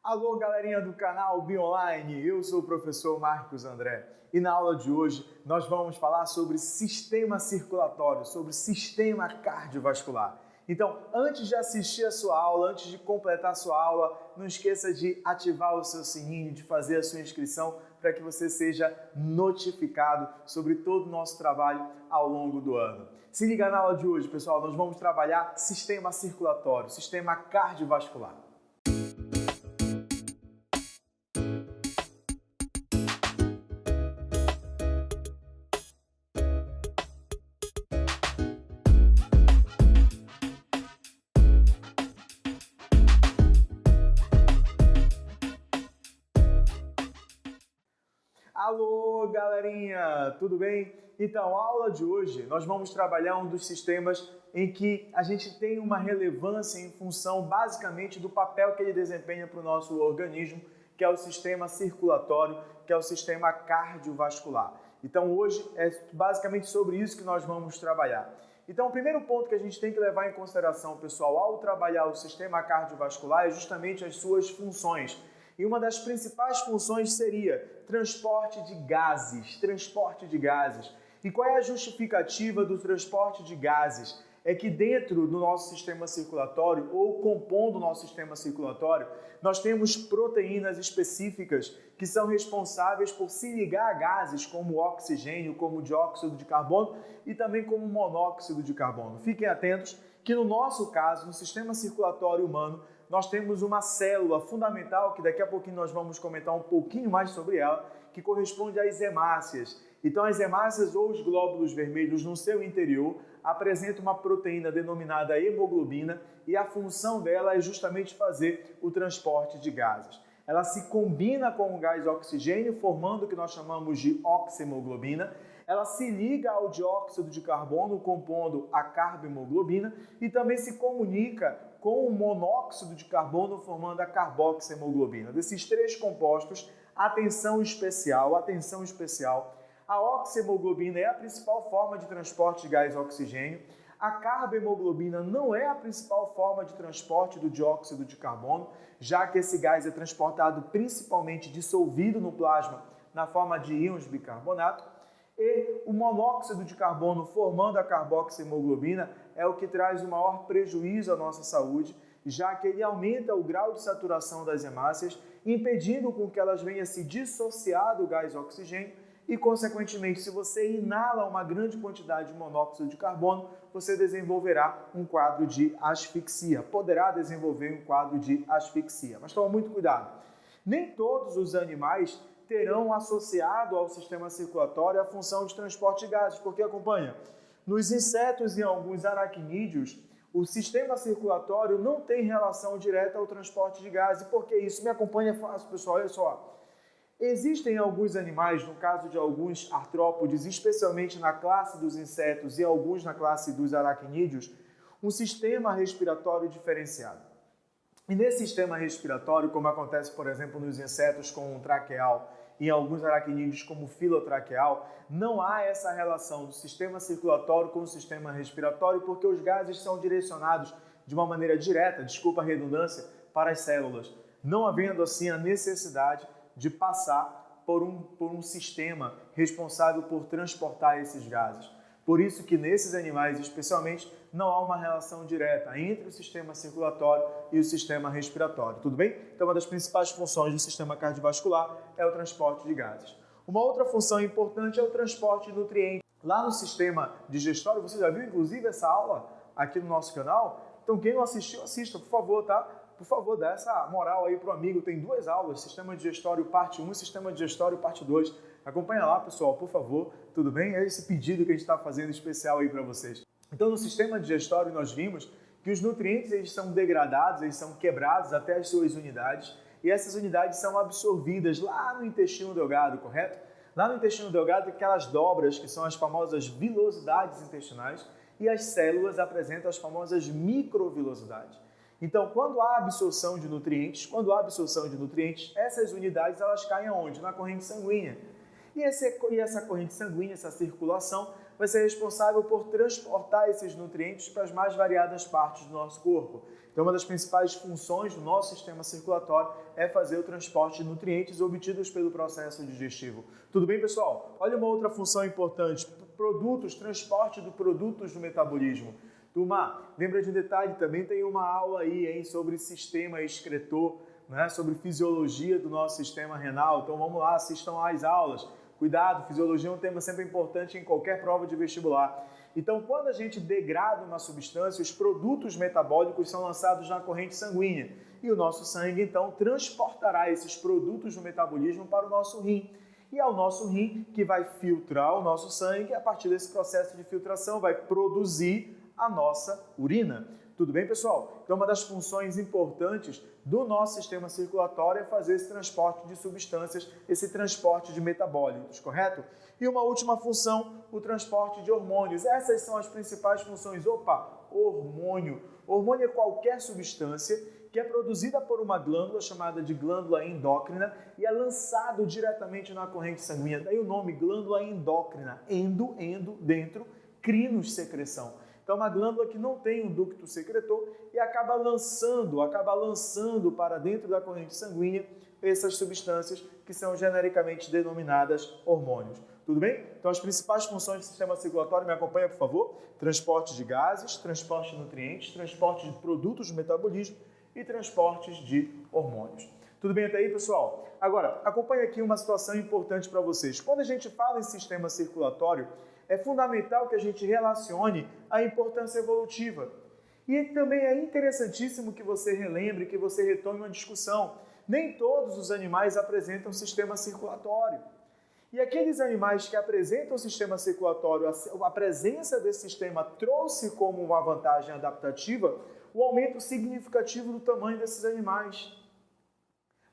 Alô, galerinha do canal BioOnline, eu sou o professor Marcos André e na aula de hoje nós vamos falar sobre sistema circulatório, sobre sistema cardiovascular. Então, antes de assistir a sua aula, antes de completar a sua aula, não esqueça de ativar o seu sininho, de fazer a sua inscrição para que você seja notificado sobre todo o nosso trabalho ao longo do ano. Se liga na aula de hoje, pessoal, nós vamos trabalhar sistema circulatório, sistema cardiovascular. Alô, galerinha, tudo bem? Então, a aula de hoje nós vamos trabalhar um dos sistemas em que a gente tem uma relevância em função basicamente do papel que ele desempenha para o nosso organismo, que é o sistema circulatório, que é o sistema cardiovascular. Então, hoje é basicamente sobre isso que nós vamos trabalhar. Então, o primeiro ponto que a gente tem que levar em consideração, pessoal, ao trabalhar o sistema cardiovascular é justamente as suas funções. E uma das principais funções seria transporte de gases, E qual é a justificativa do transporte de gases? É que dentro do nosso sistema circulatório, ou compondo o nosso sistema circulatório, nós temos proteínas específicas que são responsáveis por se ligar a gases como oxigênio, como dióxido de carbono e também como monóxido de carbono. Fiquem atentos que no nosso caso, no sistema circulatório humano, nós temos uma célula fundamental, que daqui a pouquinho nós vamos comentar um pouquinho mais sobre ela, que corresponde às hemácias. Então, as hemácias ou os glóbulos vermelhos no seu interior apresentam uma proteína denominada hemoglobina e a função dela é justamente fazer o transporte de gases. Ela se combina com o gás oxigênio, formando o que nós chamamos de oxihemoglobina. Ela se liga ao dióxido de carbono, compondo a carbohemoglobina, e também se comunica com o monóxido de carbono, formando a carboxiemoglobina. Desses três compostos, atenção especial, a oxihemoglobina é a principal forma de transporte de gás oxigênio, a carbohemoglobina não é a principal forma de transporte do dióxido de carbono, já que esse gás é transportado principalmente dissolvido no plasma na forma de íons bicarbonato, e o monóxido de carbono formando a carboxiemoglobina é o que traz o maior prejuízo à nossa saúde, já que ele aumenta o grau de saturação das hemácias, impedindo com que elas venham a se dissociar do gás oxigênio e, consequentemente, se você inala uma grande quantidade de monóxido de carbono, você desenvolverá um quadro de asfixia, poderá desenvolver um quadro de asfixia. Mas toma muito cuidado, nem todos os animais terão associado ao sistema circulatório a função de transporte de gases, porque acompanha, nos insetos e alguns aracnídeos, o sistema circulatório não tem relação direta ao transporte de gases. Por que isso? Me acompanha fácil, pessoal, olha só. Existem alguns animais, no caso de alguns artrópodes, especialmente na classe dos insetos e alguns na classe dos aracnídeos, um sistema respiratório diferenciado. E nesse sistema respiratório, como acontece, por exemplo, nos insetos com um traqueal e em alguns aracnídeos como filotraqueal, não há essa relação do sistema circulatório com o sistema respiratório, porque os gases são direcionados de uma maneira direta, desculpa a redundância, para as células, não havendo assim a necessidade de passar por um sistema responsável por transportar esses gases. Por isso que nesses animais, especialmente, não há uma relação direta entre o sistema circulatório e o sistema respiratório, tudo bem? Então, uma das principais funções do sistema cardiovascular é o transporte de gases. Uma outra função importante é o transporte de nutrientes. Lá no sistema digestório, você já viu, inclusive, essa aula aqui no nosso canal? Então, quem não assistiu, assista, por favor, tá? Por favor, dá essa moral aí pro amigo. Tem duas aulas, Sistema Digestório Parte 1 e Sistema Digestório Parte 2. Acompanha lá, pessoal, por favor, tudo bem? É esse pedido que a gente está fazendo especial aí para vocês. Então, no sistema digestório, nós vimos que os nutrientes eles são degradados, eles são quebrados até as suas unidades, e essas unidades são absorvidas lá no intestino delgado, correto? Lá no intestino delgado tem aquelas dobras, que são as famosas vilosidades intestinais, e as células apresentam as famosas microvilosidades. Então, quando há absorção de nutrientes, essas unidades elas caem aonde? Na corrente sanguínea. E essa corrente sanguínea, essa circulação, vai ser responsável por transportar esses nutrientes para as mais variadas partes do nosso corpo. Então, uma das principais funções do nosso sistema circulatório é fazer o transporte de nutrientes obtidos pelo processo digestivo. Tudo bem, pessoal? Olha uma outra função importante, transporte de produtos do metabolismo. Turma, lembra de um detalhe, também tem uma aula aí, sobre sistema excretor, né? Sobre fisiologia do nosso sistema renal. Então vamos lá, assistam às aulas. Cuidado, fisiologia é um tema sempre importante em qualquer prova de vestibular. Então, quando a gente degrada uma substância, os produtos metabólicos são lançados na corrente sanguínea e o nosso sangue, então, transportará esses produtos do metabolismo para o nosso rim. E é o nosso rim que vai filtrar o nosso sangue e, a partir desse processo de filtração, vai produzir a nossa urina. Tudo bem, pessoal? Então, uma das funções importantes do nosso sistema circulatório é fazer esse transporte de substâncias, esse transporte de metabólicos, correto? E uma última função, o transporte de hormônios. Essas são as principais funções. Hormônio. Hormônio é qualquer substância que é produzida por uma glândula chamada de glândula endócrina e é lançado diretamente na corrente sanguínea. Daí o nome glândula endócrina. Endo, dentro, crinos, secreção. Então, uma glândula que não tem um ducto secretor e acaba lançando para dentro da corrente sanguínea essas substâncias que são genericamente denominadas hormônios. Tudo bem? Então, as principais funções do sistema circulatório, me acompanha, por favor: transporte de gases, transporte de nutrientes, transporte de produtos do metabolismo e transportes de hormônios. Tudo bem até aí, pessoal? Agora, acompanhe aqui uma situação importante para vocês. Quando a gente fala em sistema circulatório, é fundamental que a gente relacione a importância evolutiva. E também é interessantíssimo que você relembre, que você retome uma discussão. Nem todos os animais apresentam sistema circulatório. E aqueles animais que apresentam sistema circulatório, a presença desse sistema trouxe como uma vantagem adaptativa o aumento significativo do tamanho desses animais.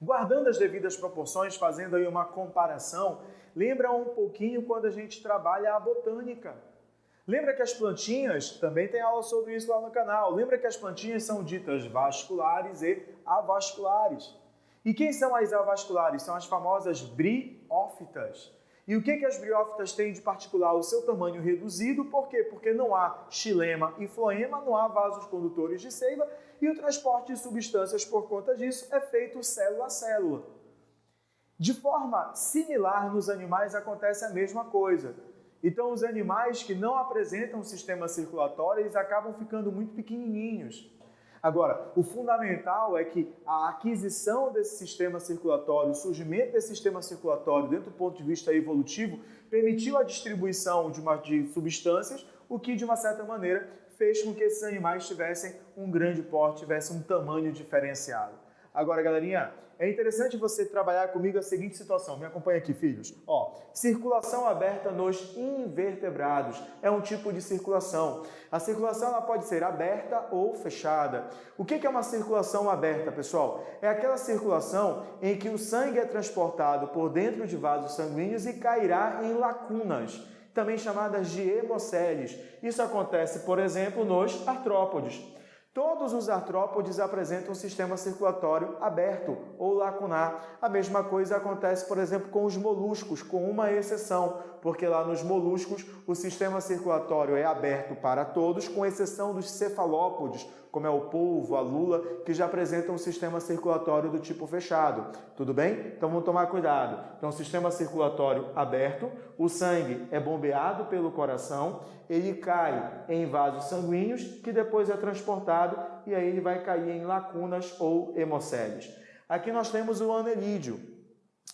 Guardando as devidas proporções, fazendo aí uma comparação, lembra um pouquinho quando a gente trabalha a botânica. Lembra que as plantinhas, também tem aula sobre isso lá no canal, lembra que as plantinhas são ditas vasculares e avasculares. E quem são as avasculares? São as famosas briófitas. E o que as briófitas têm de particular? O seu tamanho reduzido, por quê? Porque não há xilema e floema, não há vasos condutores de seiva, e o transporte de substâncias por conta disso é feito célula a célula. De forma similar, nos animais acontece a mesma coisa. Então, os animais que não apresentam sistema circulatório, eles acabam ficando muito pequenininhos. Agora, o fundamental é que a aquisição desse sistema circulatório, o surgimento desse sistema circulatório, dentro do ponto de vista evolutivo, permitiu a distribuição de substâncias, o que, de uma certa maneira, fez com que esses animais tivessem um grande porte, tivessem um tamanho diferenciado. Agora, galerinha, é interessante você trabalhar comigo a seguinte situação. Me acompanha aqui, filhos. Circulação aberta nos invertebrados. É um tipo de circulação. A circulação ela pode ser aberta ou fechada. O que é uma circulação aberta, pessoal? É aquela circulação em que o sangue é transportado por dentro de vasos sanguíneos e cairá em lacunas, também chamadas de hemocélios. Isso acontece, por exemplo, nos artrópodes. Todos os artrópodes apresentam um sistema circulatório aberto ou lacunar. A mesma coisa acontece, por exemplo, com os moluscos, com uma exceção, porque lá nos moluscos o sistema circulatório é aberto para todos, com exceção dos cefalópodes, como é o polvo, a lula, que já apresentam um sistema circulatório do tipo fechado. Tudo bem? Então vamos tomar cuidado. Então, sistema circulatório aberto, o sangue é bombeado pelo coração, ele cai em vasos sanguíneos, que depois é transportado e aí ele vai cair em lacunas ou hemocélios. Aqui nós temos o anelídeo.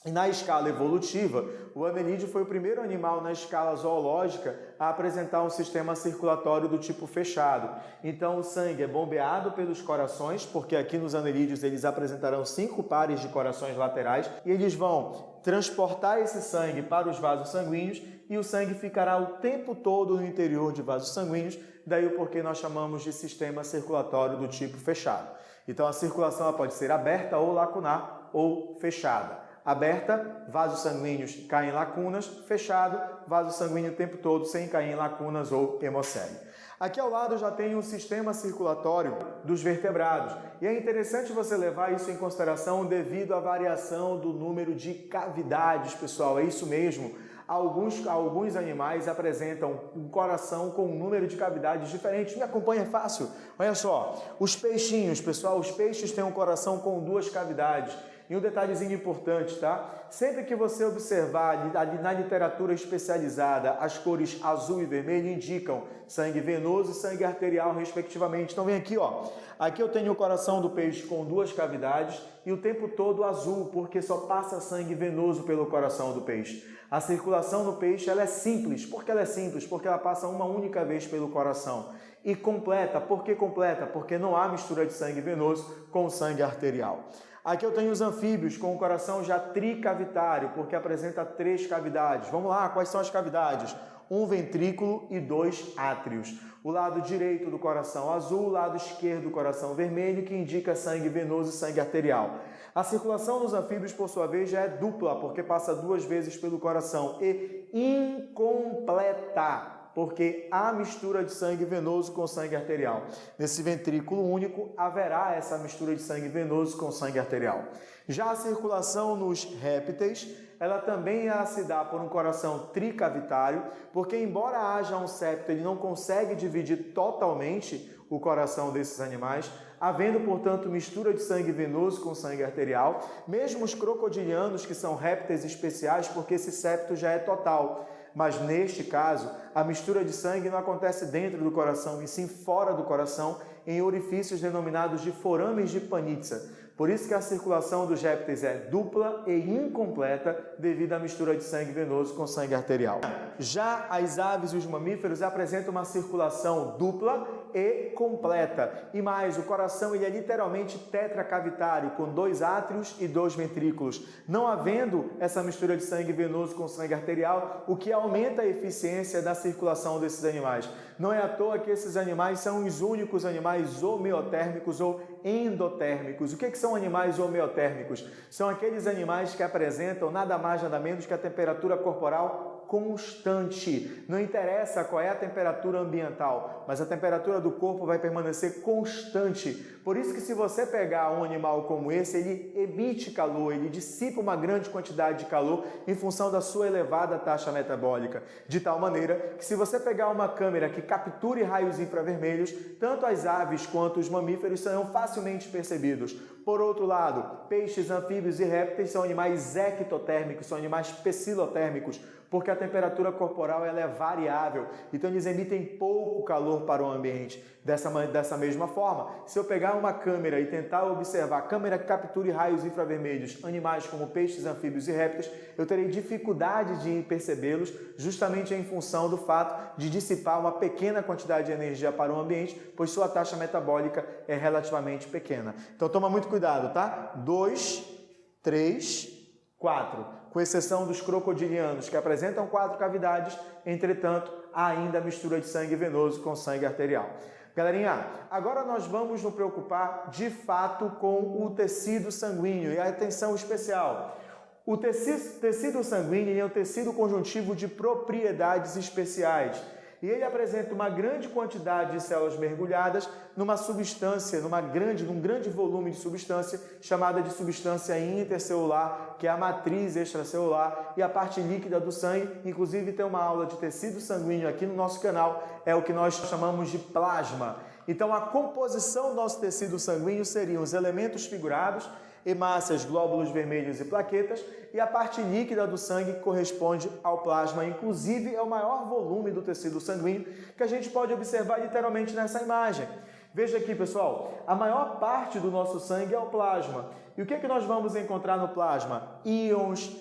E na escala evolutiva, o anelídeo foi o primeiro animal na escala zoológica a apresentar um sistema circulatório do tipo fechado. Então, o sangue é bombeado pelos corações, porque aqui nos anelídeos eles apresentarão 5 pares de corações laterais, e eles vão transportar esse sangue para os vasos sanguíneos, e o sangue ficará o tempo todo no interior de vasos sanguíneos, daí o porquê nós chamamos de sistema circulatório do tipo fechado. Então, a circulação ela pode ser aberta ou lacunar, ou fechada. Aberta, vasos sanguíneos caem em lacunas, fechado, vaso sanguíneo o tempo todo sem cair em lacunas ou hemocélio. Aqui ao lado já tem o sistema circulatório dos vertebrados. E é interessante você levar isso em consideração devido à variação do número de cavidades, pessoal. É isso mesmo. Alguns animais apresentam um coração com um número de cavidades diferentes. Me acompanha, é fácil. Olha só, os peixinhos, pessoal, os peixes têm um coração com 2 cavidades. E um detalhezinho importante, tá? Sempre que você observar na literatura especializada as cores azul e vermelho indicam sangue venoso e sangue arterial, respectivamente. Então vem aqui, ó. Aqui eu tenho o coração do peixe com 2 cavidades e o tempo todo azul, porque só passa sangue venoso pelo coração do peixe. A circulação do peixe ela é simples. Por que ela é simples? Porque ela passa uma única vez pelo coração. E completa. Por que completa? Porque não há mistura de sangue venoso com sangue arterial. Aqui eu tenho os anfíbios com o coração já tricavitário, porque apresenta 3 cavidades. Vamos lá, quais são as cavidades? 1 ventrículo e 2 átrios. O lado direito do coração azul, o lado esquerdo do coração vermelho, que indica sangue venoso e sangue arterial. A circulação dos anfíbios, por sua vez, já é dupla, porque passa 2 vezes pelo coração, e incompleta, porque há mistura de sangue venoso com sangue arterial. Nesse ventrículo único, haverá essa mistura de sangue venoso com sangue arterial. Já a circulação nos répteis, ela também se dá por um coração tricavitário, porque embora haja um septo, ele não consegue dividir totalmente o coração desses animais, havendo, portanto, mistura de sangue venoso com sangue arterial, mesmo os crocodilianos, que são répteis especiais, porque esse septo já é total. Mas neste caso, a mistura de sangue não acontece dentro do coração, e sim fora do coração, em orifícios denominados de forames de Panizza. Por isso que a circulação dos répteis é dupla e incompleta devido à mistura de sangue venoso com sangue arterial. Já as aves e os mamíferos apresentam uma circulação dupla e completa. E mais, o coração ele é literalmente tetracavitário, com 2 átrios e 2 ventrículos. Não havendo essa mistura de sangue venoso com sangue arterial, o que aumenta a eficiência da circulação desses animais. Não é à toa que esses animais são os únicos animais homeotérmicos ou endotérmicos. O que são animais homeotérmicos? São aqueles animais que apresentam nada mais nada menos que a temperatura corporal constante. Não interessa qual é a temperatura ambiental, mas a temperatura do corpo vai permanecer constante. Por isso que se você pegar um animal como esse, ele emite calor, ele dissipa uma grande quantidade de calor em função da sua elevada taxa metabólica. De tal maneira que se você pegar uma câmera que capture raios infravermelhos, tanto as aves quanto os mamíferos serão facilmente percebidos. Por outro lado, peixes, anfíbios e répteis são animais ectotérmicos, são animais pecilotérmicos, porque a temperatura corporal ela é variável, então eles emitem pouco calor para o ambiente. Dessa mesma forma, se eu pegar uma câmera e tentar observar, câmera que capture raios infravermelhos, animais como peixes, anfíbios e répteis, eu terei dificuldade de percebê-los, justamente em função do fato de dissipar uma pequena quantidade de energia para o ambiente, pois sua taxa metabólica é relativamente pequena. Então toma muito cuidado, tá? 2, 3, 4. Com exceção dos crocodilianos, que apresentam 4 cavidades, entretanto, há ainda mistura de sangue venoso com sangue arterial. Galerinha, agora nós vamos nos preocupar de fato com o tecido sanguíneo, e atenção especial. O tecido sanguíneo é um tecido conjuntivo de propriedades especiais. E ele apresenta uma grande quantidade de células mergulhadas numa substância, num grande volume de substância, chamada de substância intercelular, que é a matriz extracelular, e a parte líquida do sangue. Inclusive tem uma aula de tecido sanguíneo aqui no nosso canal, é o que nós chamamos de plasma. Então a composição do nosso tecido sanguíneo seriam os elementos figurados, hemácias, glóbulos vermelhos e plaquetas, e a parte líquida do sangue que corresponde ao plasma. Inclusive, é o maior volume do tecido sanguíneo que a gente pode observar literalmente nessa imagem. Veja aqui, pessoal, a maior parte do nosso sangue é o plasma. E o que é que nós vamos encontrar no plasma? Íons,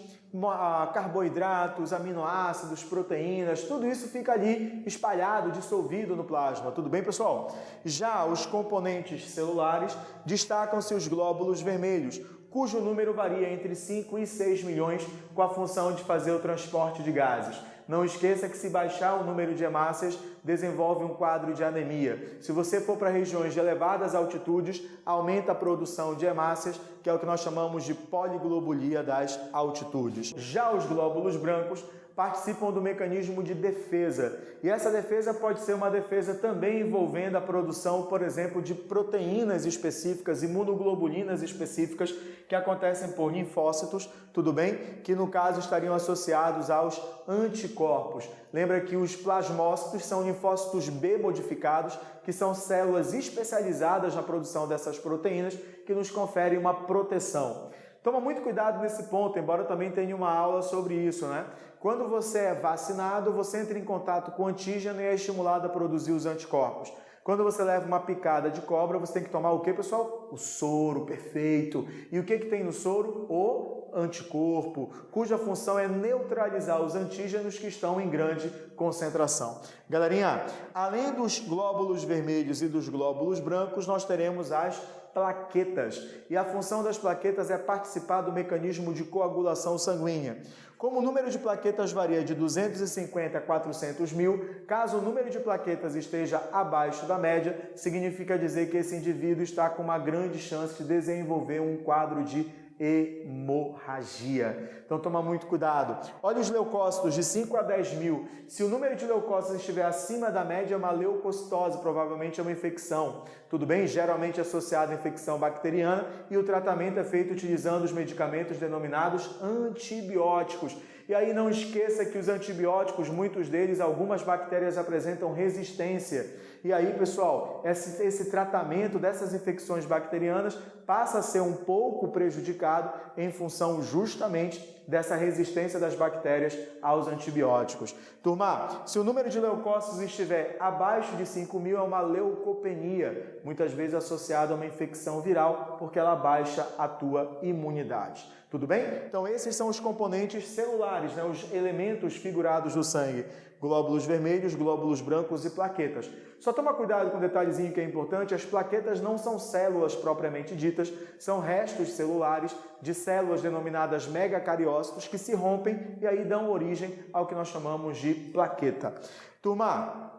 carboidratos, aminoácidos, proteínas, tudo isso fica ali espalhado, dissolvido no plasma. Tudo bem, pessoal? Já os componentes celulares destacam-se os glóbulos vermelhos, cujo número varia entre 5 e 6 milhões com a função de fazer o transporte de gases. Não esqueça que se baixar o número de hemácias, desenvolve um quadro de anemia. Se você for para regiões de elevadas altitudes, aumenta a produção de hemácias, que é o que nós chamamos de poliglobulia das altitudes. Já os glóbulos brancos participam do mecanismo de defesa. E essa defesa pode ser uma defesa também envolvendo a produção, por exemplo, de proteínas específicas, imunoglobulinas específicas que acontecem por linfócitos, tudo bem? Que no caso estariam associados aos anticorpos. Lembra que os plasmócitos são linfócitos B modificados, que são células especializadas na produção dessas proteínas que nos conferem uma proteção. Toma muito cuidado nesse ponto, embora eu também tenha uma aula sobre isso, né? Quando você é vacinado, você entra em contato com o antígeno e é estimulado a produzir os anticorpos. Quando você leva uma picada de cobra, você tem que tomar o que, pessoal? O soro, perfeito. E o que tem no soro? O anticorpo, cuja função é neutralizar os antígenos que estão em grande concentração. Galerinha, além dos glóbulos vermelhos e dos glóbulos brancos, nós teremos as plaquetas. E a função das plaquetas é participar do mecanismo de coagulação sanguínea. Como o número de plaquetas varia de 250 a 400 mil, caso o número de plaquetas esteja abaixo da média, significa dizer que esse indivíduo está com uma grande chance de desenvolver um quadro de hemorragia. Então toma muito cuidado. Olha os leucócitos de 5 a 10 mil. Se o número de leucócitos estiver acima da média, é uma leucocitose, provavelmente é uma infecção. Tudo bem? Geralmente associada à infecção bacteriana, e o tratamento é feito utilizando os medicamentos denominados antibióticos. E aí não esqueça que os antibióticos, muitos deles, algumas bactérias apresentam resistência. E aí, pessoal, esse tratamento dessas infecções bacterianas passa a ser um pouco prejudicado em função justamente dessa resistência das bactérias aos antibióticos. Turma, se o número de leucócitos estiver abaixo de 5 mil, é uma leucopenia, muitas vezes associada a uma infecção viral, porque ela baixa a tua imunidade. Tudo bem? Então esses são os componentes celulares, né? Os elementos figurados do sangue. Glóbulos vermelhos, glóbulos brancos e plaquetas. Só toma cuidado com um detalhezinho que é importante: as plaquetas não são células propriamente ditas, são restos celulares de células denominadas megacariócitos que se rompem e aí dão origem ao que nós chamamos de plaqueta. Turma,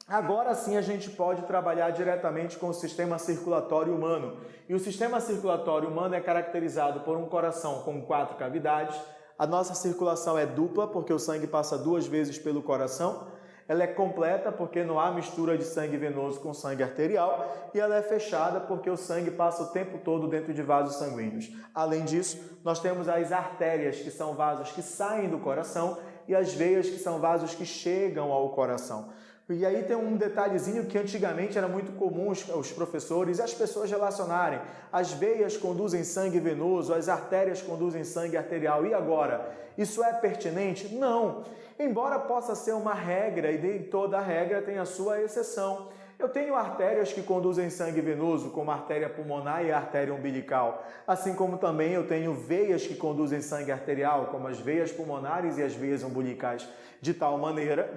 agora sim a gente pode trabalhar diretamente com o sistema circulatório humano. E o sistema circulatório humano é caracterizado por um coração com 4 cavidades. A nossa circulação é dupla, porque o sangue passa 2 vezes pelo coração. Ela é completa, porque não há mistura de sangue venoso com sangue arterial. E ela é fechada, porque o sangue passa o tempo todo dentro de vasos sanguíneos. Além disso, nós temos as artérias, que são vasos que saem do coração, e as veias, que são vasos que chegam ao coração. E aí tem um detalhezinho que antigamente era muito comum os professores e as pessoas relacionarem. As veias conduzem sangue venoso, as artérias conduzem sangue arterial. E agora? Isso é pertinente? Não. Embora possa ser uma regra, e toda regra tem a sua exceção. Eu tenho artérias que conduzem sangue venoso, como a artéria pulmonar e a artéria umbilical. Assim como também eu tenho veias que conduzem sangue arterial, como as veias pulmonares e as veias umbilicais. De tal maneira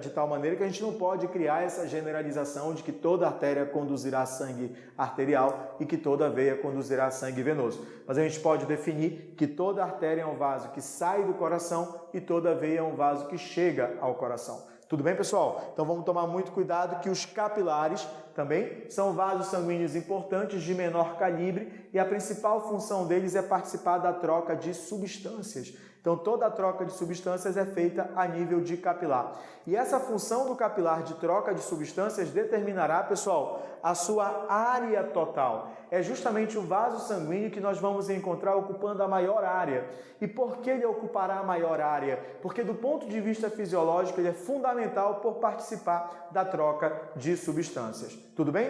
que a gente não pode criar essa generalização de que toda artéria conduzirá sangue arterial e que toda veia conduzirá sangue venoso. Mas a gente pode definir que toda artéria é um vaso que sai do coração e toda veia é um vaso que chega ao coração. Tudo bem, pessoal? Então vamos tomar muito cuidado que os capilares também são vasos sanguíneos importantes de menor calibre e a principal função deles é participar da troca de substâncias. Então toda a troca de substâncias é feita a nível de capilar. E essa função do capilar de troca de substâncias determinará, pessoal, a sua área total. É justamente o vaso sanguíneo que nós vamos encontrar ocupando a maior área. E por que ele ocupará a maior área? Porque do ponto de vista fisiológico ele é fundamental por participar da troca de substâncias. Tudo bem?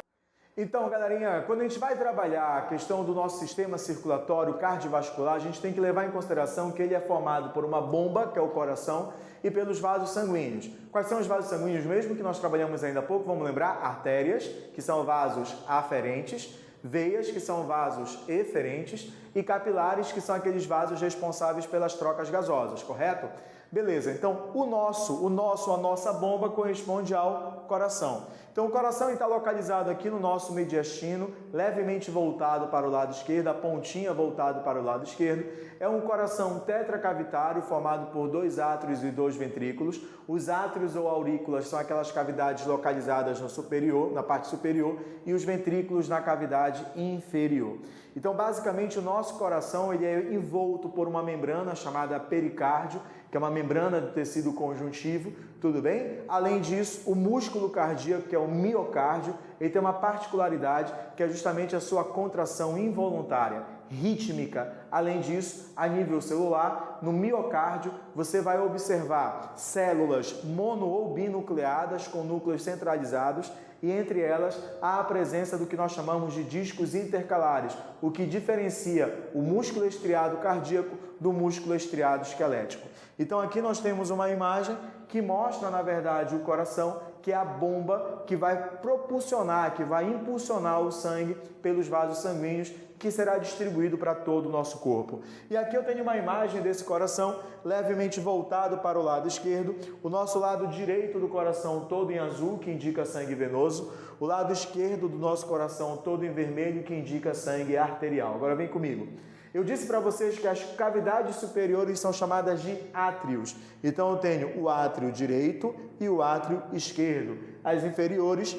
Então, galerinha, quando a gente vai trabalhar a questão do nosso sistema circulatório cardiovascular, a gente tem que levar em consideração que ele é formado por uma bomba, que é o coração, e pelos vasos sanguíneos. Quais são os vasos sanguíneos mesmo que nós trabalhamos ainda há pouco? Vamos lembrar? Artérias, que são vasos aferentes, veias, que são vasos eferentes, e capilares, que são aqueles vasos responsáveis pelas trocas gasosas, correto? Beleza, então a nossa bomba corresponde ao coração. Então o coração está localizado aqui no nosso mediastino, levemente voltado para o lado esquerdo, a pontinha voltada para o lado esquerdo. É um coração tetracavitário formado por 2 átrios e 2 ventrículos. Os átrios ou aurículas são aquelas cavidades localizadas no superior, na parte superior, e os ventrículos na cavidade inferior. Então, basicamente, o nosso coração ele é envolto por uma membrana chamada pericárdio, que é uma membrana do tecido conjuntivo, tudo bem? Além disso, o músculo cardíaco, que é o miocárdio, ele tem uma particularidade que é justamente a sua contração involuntária, rítmica. Além disso, a nível celular, no miocárdio, você vai observar células mono ou binucleadas com núcleos centralizados e entre elas há a presença do que nós chamamos de discos intercalares, o que diferencia o músculo estriado cardíaco do músculo estriado esquelético. Então aqui nós temos uma imagem que mostra, na verdade, o coração, que é a bomba que vai propulsionar, que vai impulsionar o sangue pelos vasos sanguíneos, que será distribuído para todo o nosso corpo. E aqui eu tenho uma imagem desse coração levemente voltado para o lado esquerdo, o nosso lado direito do coração todo em azul, que indica sangue venoso, o lado esquerdo do nosso coração todo em vermelho, que indica sangue arterial. Agora vem comigo. Eu disse para vocês que as cavidades superiores são chamadas de átrios. Então eu tenho o átrio direito e o átrio esquerdo. As inferiores,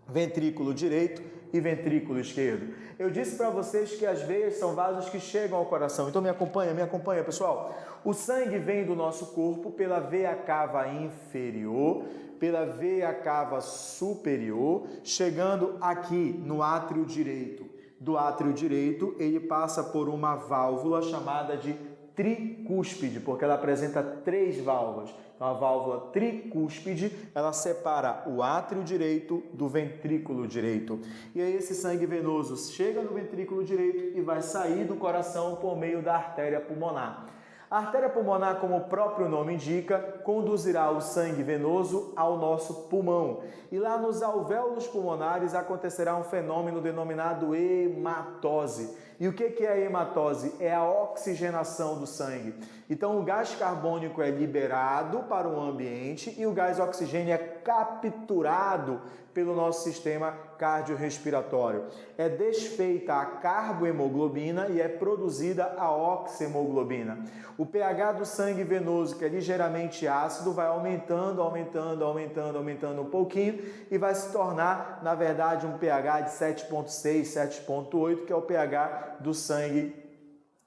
ventrículo direito e ventrículo esquerdo. Eu disse para vocês que as veias são vasos que chegam ao coração. Então me acompanha, pessoal. O sangue vem do nosso corpo pela veia cava inferior, pela veia cava superior, chegando aqui no átrio direito. Do átrio direito, ele passa por uma válvula chamada de tricúspide, porque ela apresenta 3 válvulas. Então, a válvula tricúspide, ela separa o átrio direito do ventrículo direito. E aí esse sangue venoso chega no ventrículo direito e vai sair do coração por meio da artéria pulmonar. A artéria pulmonar, como o próprio nome indica, conduzirá o sangue venoso ao nosso pulmão. E lá nos alvéolos pulmonares acontecerá um fenômeno denominado hematose. E o que é a hematose? É a oxigenação do sangue. Então o gás carbônico é liberado para o ambiente e o gás oxigênio é capturado pelo nosso sistema cardiorrespiratório. É desfeita a carbohemoglobina e é produzida a oxihemoglobina. O pH do sangue venoso, que é ligeiramente ácido, vai aumentando um pouquinho e vai se tornar, na verdade, um pH de 7,6, 7,8, que é o pH do sangue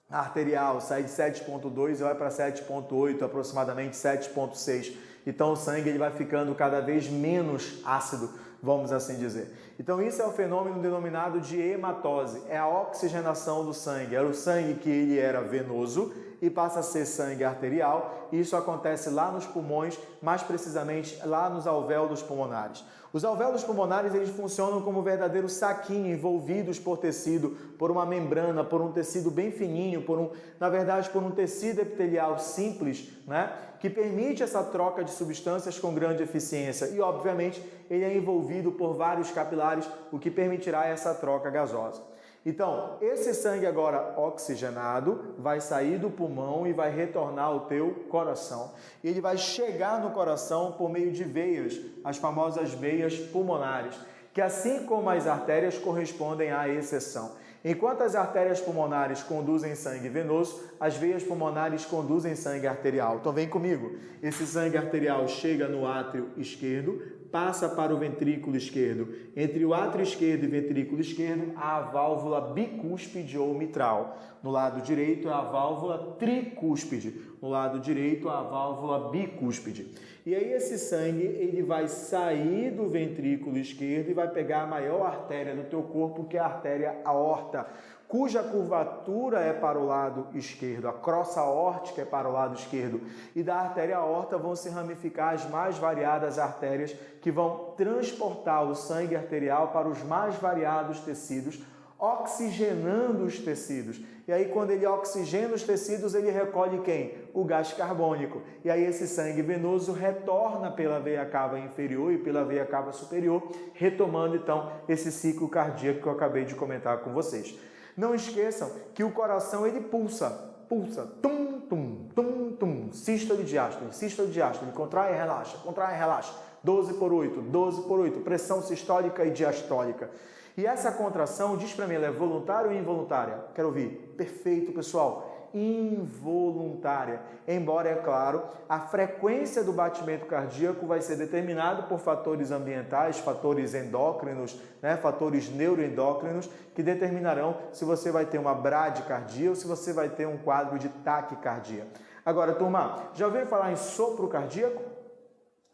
arterial. Sai de 7,2 e vai para 7,8, aproximadamente 7,6. Então o sangue ele vai ficando cada vez menos ácido, vamos assim dizer. Então isso é o fenômeno denominado de hematose, é a oxigenação do sangue. Era o sangue que ele era venoso e passa a ser sangue arterial, e isso acontece lá nos pulmões, mais precisamente lá nos alvéolos pulmonares. Os alvéolos pulmonares eles funcionam como verdadeiros saquinhos envolvidos por tecido, por uma membrana, por um tecido bem fininho, por um tecido epitelial simples, né, que permite essa troca de substâncias com grande eficiência e, obviamente, ele é envolvido por vários capilares, o que permitirá essa troca gasosa. Então, esse sangue agora oxigenado vai sair do pulmão e vai retornar ao teu coração. Ele vai chegar no coração por meio de veias, as famosas veias pulmonares, que assim como as artérias correspondem à exceção. Enquanto as artérias pulmonares conduzem sangue venoso, as veias pulmonares conduzem sangue arterial. Então vem comigo. Esse sangue arterial chega no átrio esquerdo, passa para o ventrículo esquerdo. Entre o átrio esquerdo e ventrículo esquerdo, há a válvula bicúspide ou mitral. No lado direito, é a válvula tricúspide. No lado direito, a válvula bicúspide. E aí esse sangue ele vai sair do ventrículo esquerdo e vai pegar a maior artéria do teu corpo, que é a artéria aorta, cuja curvatura é para o lado esquerdo, a crosta aórtica é para o lado esquerdo, e da artéria aorta vão se ramificar as mais variadas artérias que vão transportar o sangue arterial para os mais variados tecidos, oxigenando os tecidos. E aí quando ele oxigena os tecidos, ele recolhe quem? O gás carbônico. E aí esse sangue venoso retorna pela veia cava inferior e pela veia cava superior, retomando então esse ciclo cardíaco que eu acabei de comentar com vocês. Não esqueçam que o coração ele pulsa, tum, tum, tum, tum, sístole, diástole, contrai e relaxa, 12 por 8, pressão sistólica e diastólica. E essa contração, diz para mim, ela é voluntária ou involuntária? Quero ouvir. Perfeito, pessoal. involuntária. Embora, é claro, a frequência do batimento cardíaco vai ser determinado por fatores ambientais, fatores endócrinos, fatores neuroendócrinos, que determinarão se você vai ter uma bradicardia ou se você vai ter um quadro de taquicardia. Agora, turma, já ouviu falar em sopro cardíaco?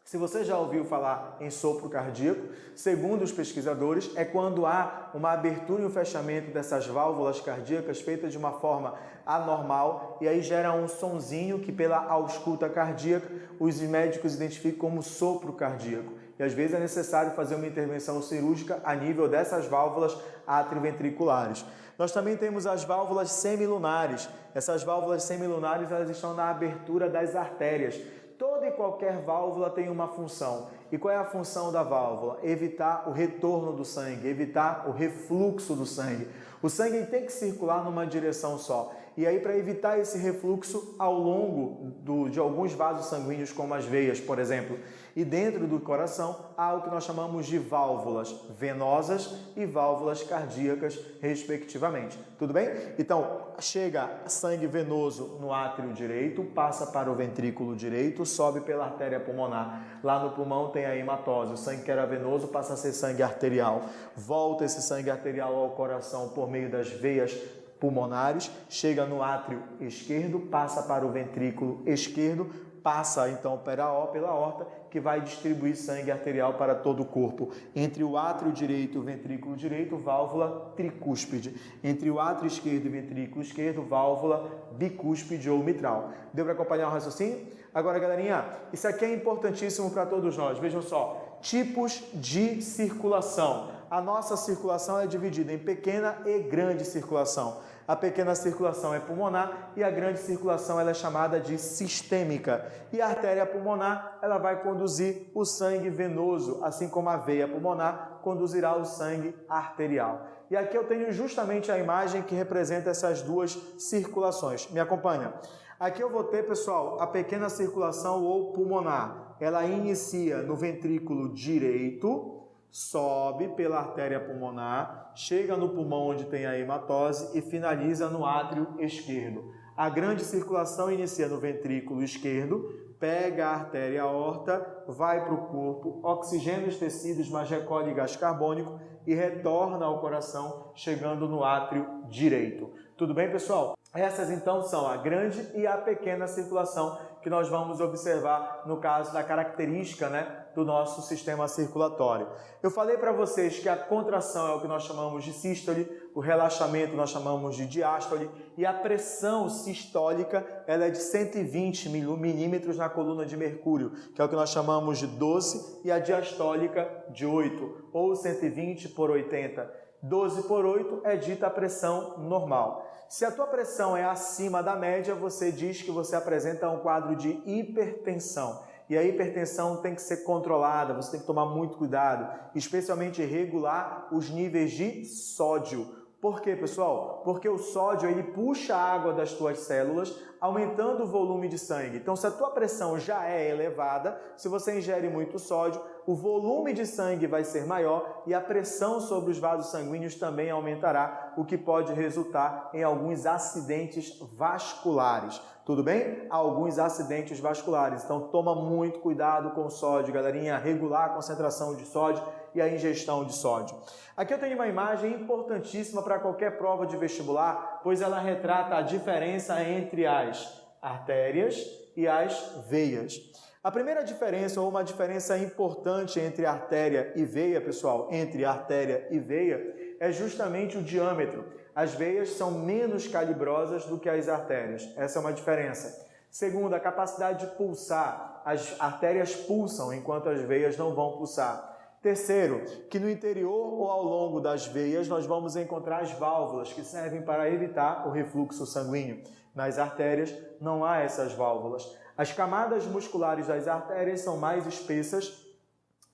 Se você já ouviu falar em sopro cardíaco, segundo os pesquisadores, é quando há uma abertura e um fechamento dessas válvulas cardíacas feitas de uma forma anormal e aí gera um sonzinho que pela ausculta cardíaca os médicos identificam como sopro cardíaco. E às vezes é necessário fazer uma intervenção cirúrgica a nível dessas válvulas atrioventriculares. Nós também temos as válvulas semilunares. Essas válvulas semilunares elas estão na abertura das artérias. Toda e qualquer válvula tem uma função. E qual é a função da válvula? Evitar o retorno do sangue, evitar o refluxo do sangue. O sangue tem que circular numa direção só. E aí, para evitar esse refluxo ao longo de alguns vasos sanguíneos, como as veias, por exemplo, e dentro do coração, há o que nós chamamos de válvulas venosas e válvulas cardíacas, respectivamente. Tudo bem? Então, chega sangue venoso no átrio direito, passa para o ventrículo direito, sobe pela artéria pulmonar. Lá no pulmão tem a hematose. O sangue que era venoso passa a ser sangue arterial. Volta esse sangue arterial ao coração por meio das veias pulmonares, chega no átrio esquerdo, passa para o ventrículo esquerdo, passa então pela aorta, que vai distribuir sangue arterial para todo o corpo. Entre o átrio direito e o ventrículo direito, válvula tricúspide. Entre o átrio esquerdo e o ventrículo esquerdo, válvula bicúspide ou mitral. Deu para acompanhar o raciocínio? Agora, galerinha, isso aqui é importantíssimo para todos nós. Vejam só, tipos de circulação. A nossa circulação é dividida em pequena e grande circulação. A pequena circulação é pulmonar e a grande circulação ela é chamada de sistêmica. E a artéria pulmonar ela vai conduzir o sangue venoso, assim como a veia pulmonar conduzirá o sangue arterial. E aqui eu tenho justamente a imagem que representa essas duas circulações. Me acompanha. Aqui eu vou ter, pessoal, a pequena circulação ou pulmonar. Ela inicia no ventrículo direito, sobe pela artéria pulmonar, chega no pulmão onde tem a hematose e finaliza no átrio esquerdo. A grande circulação inicia no ventrículo esquerdo, pega a artéria aorta, vai para o corpo, oxigena os tecidos, mas recolhe gás carbônico e retorna ao coração, chegando no átrio direito. Tudo bem, pessoal? Essas então são a grande e a pequena circulação que nós vamos observar no caso da característica, do nosso sistema circulatório. Eu falei para vocês que a contração é o que nós chamamos de sístole, o relaxamento nós chamamos de diástole e a pressão sistólica ela é de 120 milímetros na coluna de mercúrio, que é o que nós chamamos de 12, e a diastólica de 8, ou 120 por 80. 12 por 8 é dita a pressão normal. Se a tua pressão é acima da média, você diz que você apresenta um quadro de hipertensão. E a hipertensão tem que ser controlada, você tem que tomar muito cuidado, especialmente regular os níveis de sódio. Por quê, pessoal? Porque o sódio ele puxa a água das tuas células, aumentando o volume de sangue. Então, se a tua pressão já é elevada, se você ingere muito sódio, o volume de sangue vai ser maior e a pressão sobre os vasos sanguíneos também aumentará, o que pode resultar em alguns acidentes vasculares. Tudo bem? Alguns acidentes vasculares. Então, toma muito cuidado com o sódio, galerinha. Regular a concentração de sódio e a ingestão de sódio. Aqui eu tenho uma imagem importantíssima para qualquer prova de vestibular, pois ela retrata a diferença entre as artérias e as veias. A primeira diferença, ou uma diferença importante entre artéria e veia, pessoal, entre artéria e veia, é justamente o diâmetro. As veias são menos calibrosas do que as artérias. Essa é uma diferença. Segundo, a capacidade de pulsar. As artérias pulsam, enquanto as veias não vão pulsar. Terceiro, que no interior ou ao longo das veias nós vamos encontrar as válvulas que servem para evitar o refluxo sanguíneo. Nas artérias não há essas válvulas. As camadas musculares das artérias são mais espessas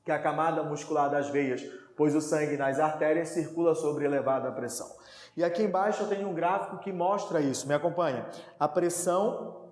que a camada muscular das veias, pois o sangue nas artérias circula sobre elevada pressão. E aqui embaixo eu tenho um gráfico que mostra isso. Me acompanha. A pressão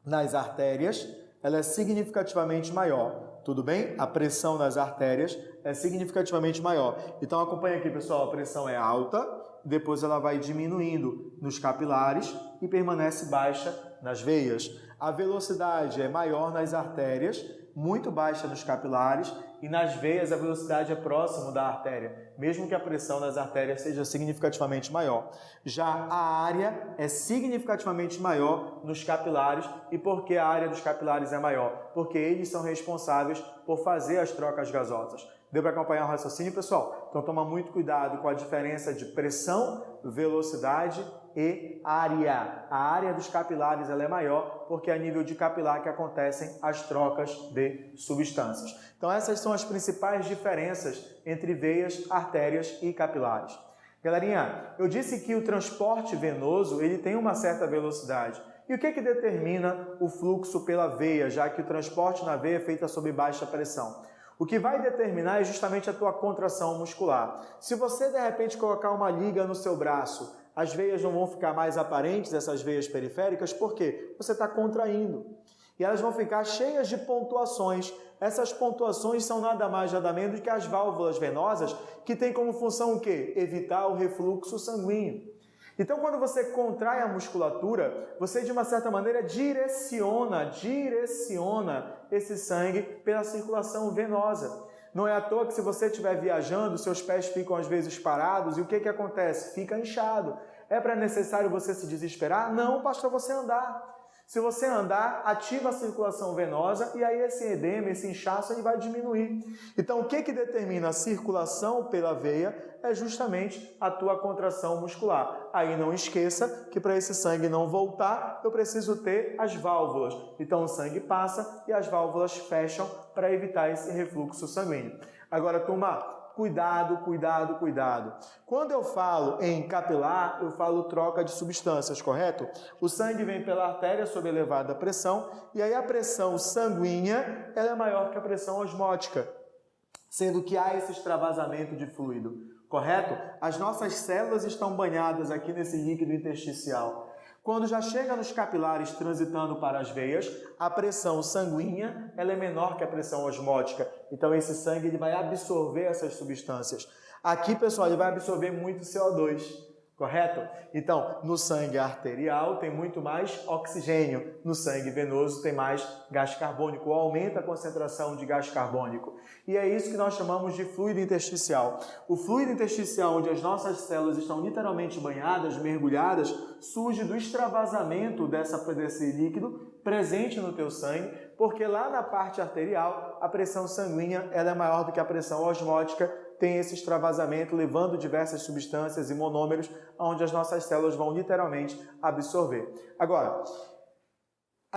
nas artérias ela é significativamente maior. Tudo bem? A pressão nas artérias é significativamente maior. Então acompanha aqui, pessoal, a pressão é alta, depois ela vai diminuindo nos capilares e permanece baixa nas veias. A velocidade é maior nas artérias, muito baixa nos capilares, e nas veias a velocidade é próximo da artéria, mesmo que a pressão nas artérias seja significativamente maior. Já a área é significativamente maior nos capilares. E por que a área dos capilares é maior? Porque eles são responsáveis por fazer as trocas gasosas. Deu para acompanhar o raciocínio, pessoal? Então toma muito cuidado com a diferença de pressão, velocidade e área. A área dos capilares ela é maior porque é a nível de capilar que acontecem as trocas de substâncias. Então essas são as principais diferenças entre veias, artérias e capilares. Galerinha, eu disse que o transporte venoso ele tem uma certa velocidade. E o que determina o fluxo pela veia, já que o transporte na veia é feito sob baixa pressão? O que vai determinar é justamente a tua contração muscular. Se você, de repente, colocar uma liga no seu braço, as veias não vão ficar mais aparentes, essas veias periféricas, por quê? Você está contraindo. E elas vão ficar cheias de pontuações. Essas pontuações são nada mais, nada menos do que as válvulas venosas, que têm como função o quê? Evitar o refluxo sanguíneo. Então, quando você contrai a musculatura, você, de uma certa maneira, direciona esse sangue pela circulação venosa. Não é à toa que se você estiver viajando, seus pés ficam às vezes parados e o que acontece? Fica inchado. É necessário você se desesperar? Não, basta você andar. Se você andar, ativa a circulação venosa e aí esse edema, esse inchaço, ele vai diminuir. Então, o que determina a circulação pela veia é justamente a tua contração muscular. Aí não esqueça que para esse sangue não voltar, eu preciso ter as válvulas. Então, o sangue passa e as válvulas fecham para evitar esse refluxo sanguíneo. Agora, turma, cuidado. Quando eu falo em capilar, eu falo troca de substâncias, correto? O sangue vem pela artéria sob elevada pressão e aí a pressão sanguínea ela é maior que a pressão osmótica, sendo que há esse extravasamento de fluido, correto? As nossas células estão banhadas aqui nesse líquido intersticial. Quando já chega nos capilares transitando para as veias, a pressão sanguínea ela é menor que a pressão osmótica. Então esse sangue ele vai absorver essas substâncias. Aqui, pessoal, ele vai absorver muito CO2, correto? Então, no sangue arterial tem muito mais oxigênio, no sangue venoso tem mais gás carbônico, aumenta a concentração de gás carbônico. E é isso que nós chamamos de fluido intersticial. O fluido intersticial, onde as nossas células estão literalmente banhadas, mergulhadas, surge do extravasamento desse líquido presente no teu sangue, porque lá na parte arterial a pressão sanguínea ela é maior do que a pressão osmótica, tem esse extravasamento levando diversas substâncias e monômeros onde as nossas células vão literalmente absorver. Agora,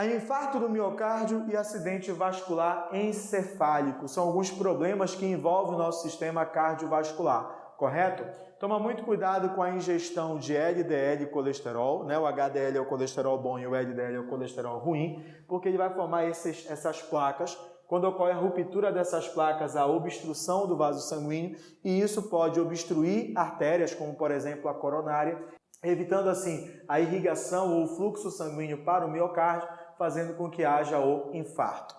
infarto do miocárdio e acidente vascular encefálico são alguns problemas que envolvem o nosso sistema cardiovascular, correto? Toma muito cuidado com a ingestão de LDL e colesterol, né? O HDL é o colesterol bom e o LDL é o colesterol ruim, porque ele vai formar essas placas. Quando ocorre a ruptura dessas placas, a obstrução do vaso sanguíneo, e isso pode obstruir artérias, como por exemplo a coronária, evitando assim a irrigação ou o fluxo sanguíneo para o miocárdio, fazendo com que haja o infarto.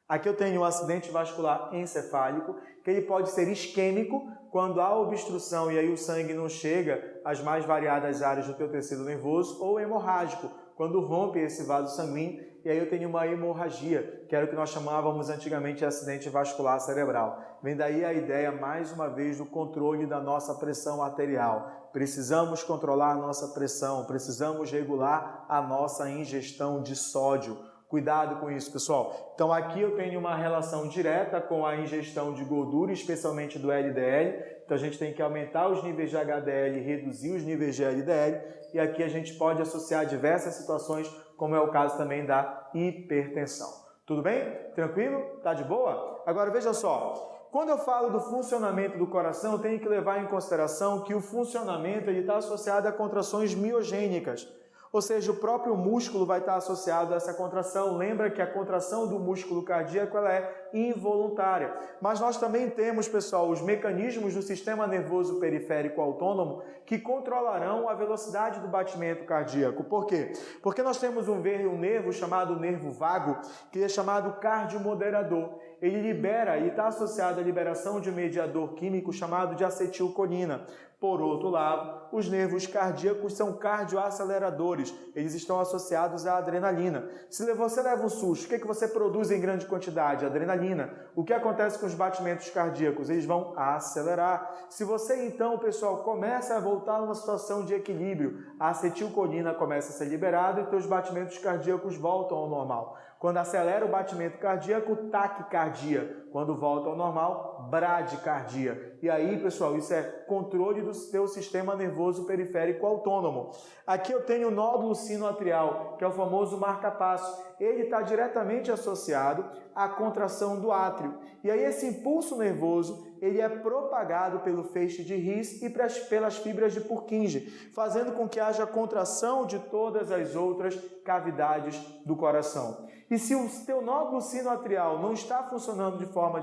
Aqui eu tenho um acidente vascular encefálico, que ele pode ser isquêmico, quando há obstrução e aí o sangue não chega às mais variadas áreas do teu tecido nervoso, ou hemorrágico, quando rompe esse vaso sanguíneo e aí eu tenho uma hemorragia, que era o que nós chamávamos antigamente de acidente vascular cerebral. Vem daí a ideia, mais uma vez, do controle da nossa pressão arterial. Precisamos controlar a nossa pressão, precisamos regular a nossa ingestão de sódio. Cuidado com isso, pessoal. Então aqui eu tenho uma relação direta com a ingestão de gordura, especialmente do LDL. Então a gente tem que aumentar os níveis de HDL e reduzir os níveis de LDL. E aqui a gente pode associar diversas situações, como é o caso também da hipertensão. Tudo bem? Tranquilo? Tá de boa? Agora veja só, quando eu falo do funcionamento do coração, eu tenho que levar em consideração que o funcionamento está associado a contrações miogênicas. Ou seja, o próprio músculo vai estar associado a essa contração. Lembra que a contração do músculo cardíaco ela é involuntária. Mas nós também temos, pessoal, os mecanismos do sistema nervoso periférico autônomo que controlarão a velocidade do batimento cardíaco. Por quê? Porque nós temos um nervo chamado nervo vago, que é chamado cardiomoderador. Ele libera e está associado à liberação de um mediador químico chamado de acetilcolina. Por outro lado, os nervos cardíacos são cardioaceleradores, eles estão associados à adrenalina. Se você leva um susto, o que você produz em grande quantidade? Adrenalina. O que acontece com os batimentos cardíacos? Eles vão acelerar. Se você então, pessoal, começa a voltar a uma situação de equilíbrio, a acetilcolina começa a ser liberada e seus batimentos cardíacos voltam ao normal. Quando acelera o batimento cardíaco, taquicardia. Quando volta ao normal, bradicardia. E aí, pessoal, isso é controle do seu sistema nervoso periférico autônomo. Aqui eu tenho o nódulo sinoatrial, que é o famoso marca-passo. Ele está diretamente associado à contração do átrio. E aí esse impulso nervoso, ele é propagado pelo feixe de His e pelas fibras de Purkinje, fazendo com que haja contração de todas as outras cavidades do coração. E se o teu nódulo sinoatrial não está funcionando de forma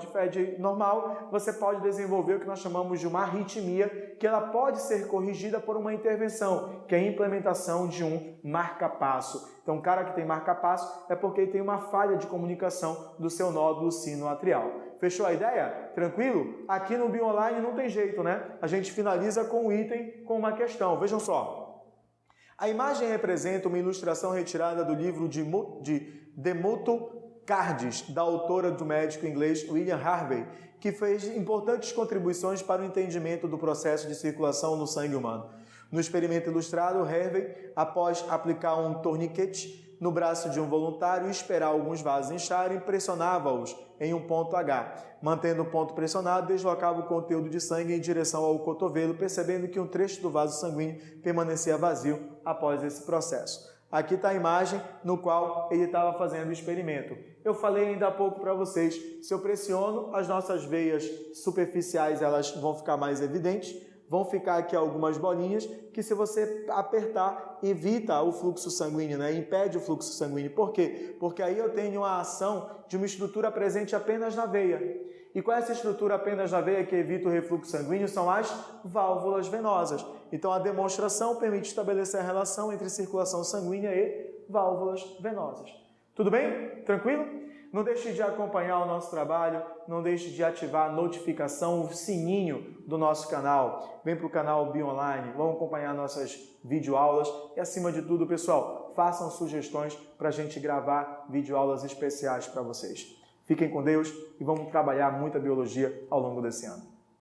normal, você pode desenvolver o que nós chamamos de uma arritmia, que ela pode ser corrigida por uma intervenção, que é a implementação de um marca-passo. Então, o cara que tem marca-passo é porque ele tem uma falha de comunicação do seu nódulo sinoatrial. Fechou a ideia? Tranquilo? Aqui no BioOnline não tem jeito, né? A gente finaliza com um item, com uma questão. Vejam só. A imagem representa uma ilustração retirada do livro de Demoto Cardis, da autora do médico inglês William Harvey, que fez importantes contribuições para o entendimento do processo de circulação no sangue humano. No experimento ilustrado, Harvey, após aplicar um torniquete no braço de um voluntário e esperar alguns vasos incharem, pressionava-os em um ponto H. Mantendo o ponto pressionado, deslocava o conteúdo de sangue em direção ao cotovelo, percebendo que um trecho do vaso sanguíneo permanecia vazio após esse processo. Aqui está a imagem no qual ele estava fazendo o experimento. Eu falei ainda há pouco para vocês, se eu pressiono, as nossas veias superficiais elas vão ficar mais evidentes, vão ficar aqui algumas bolinhas que se você apertar, evita o fluxo sanguíneo, né? Impede o fluxo sanguíneo. Por quê? Porque aí eu tenho a ação de uma estrutura presente apenas na veia. E qual é essa estrutura apenas na veia que evita o refluxo sanguíneo? São as válvulas venosas. Então a demonstração permite estabelecer a relação entre circulação sanguínea e válvulas venosas. Tudo bem? Tranquilo? Não deixe de acompanhar o nosso trabalho, não deixe de ativar a notificação, o sininho do nosso canal. Vem para o canal BioOnline, vamos acompanhar nossas videoaulas e, acima de tudo, pessoal, façam sugestões para a gente gravar videoaulas especiais para vocês. Fiquem com Deus e vamos trabalhar muita biologia ao longo desse ano.